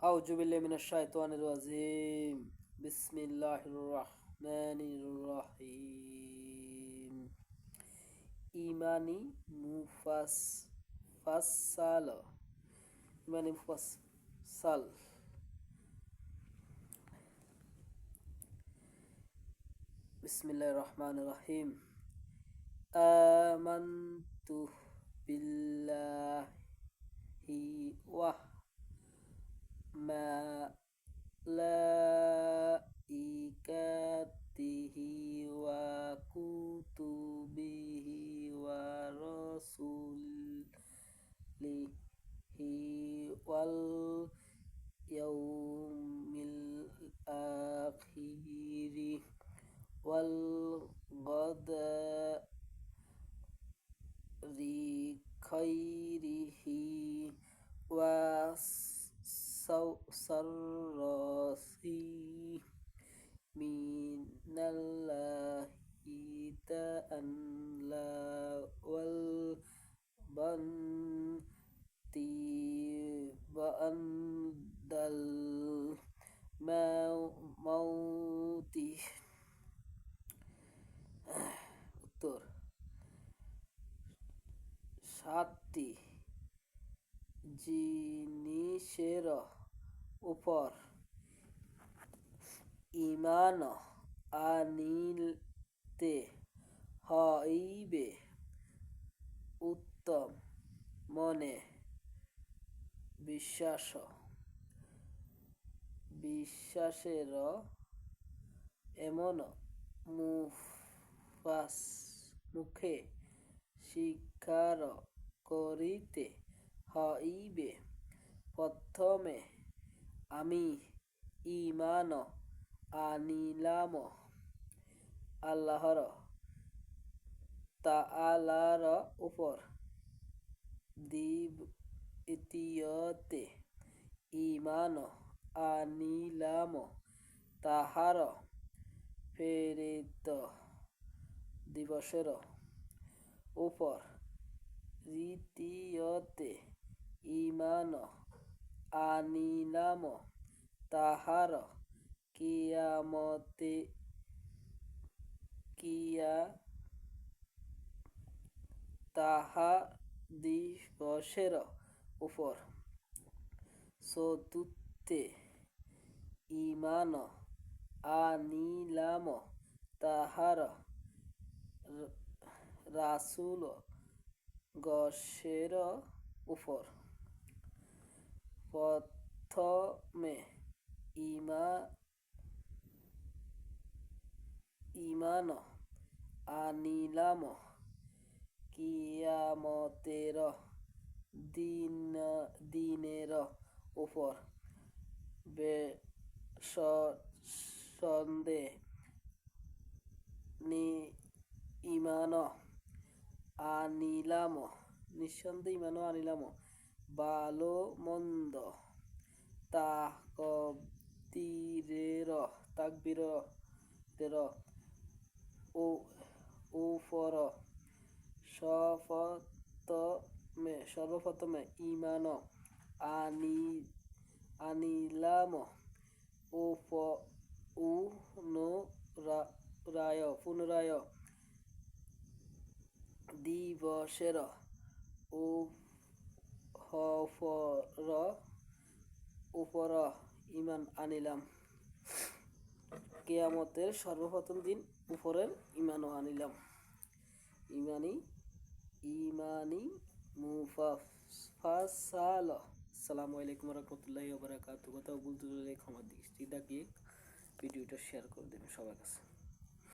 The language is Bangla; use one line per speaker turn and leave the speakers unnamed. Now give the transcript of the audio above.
আউযু বিল্লাহি মিনাশ শাইতানির রাজিম। বিসমিল্লাহির রহমানির রহিম। ইমানি মুফাসসাল। ইমানি মুফাসসাল। বিসমিল্লাহির রহমানির রহিম। আমানতু বিল্লাহি ওয়া মালাইকাতিহি ওয়া কুতুবিহি ওয়া রাসূলিহি ওয়াল ইয়াউমিল আখিরি ওয়াল কদরি খাইরিহি ওয়া sarrasihi minallahi ta'ala wal banti ba'dal mauti। উত্তর, সাতটি জিনিসের উপর ঈমান আনিতে হইবে। উত্তম মনে বিশ্বাস, বিশ্বাসের এমন মুখে স্বীকার করিতে হইবে। প্রথমে আমি ঈমান আনিলাম আল্লাহ তাআলার উপর। দ্বিতীয়তে ঈমান আনিলাম তাহার প্রেরিত দিবসের উপর। তৃতীয়তে ঈমান আনিলাম তাহার দিবসের উপর। চতুর্থে ঈমান আনিলাম তাহার রাসূল গণের উপর। প্রথমে ঈমান আনিলাম কিয়ামতের দিনের উপর। নিঃসন্দেহে ঈমান আনিলাম ভালো মন্দ তাকদীরের উপর। সর্বপ্রথমে ঈমান আনিলাম পুনরায় দিবসের উপর ঈমান আনিলাম। কিয়ামতের সর্বপ্রথম দিন উপরের ঈমান আনিলাম। ইমানি মুফাসসাল। আসসালামু আলাইকুম ওয়া রাহমাতুল্লাহি ওয়া বারাকাতুহু। কোথাও ভুল ত্রুটি হলে ক্ষমা দৃষ্টি দেখিয়ে ভিডিওটা শেয়ার করে দেবেন সবার কাছে।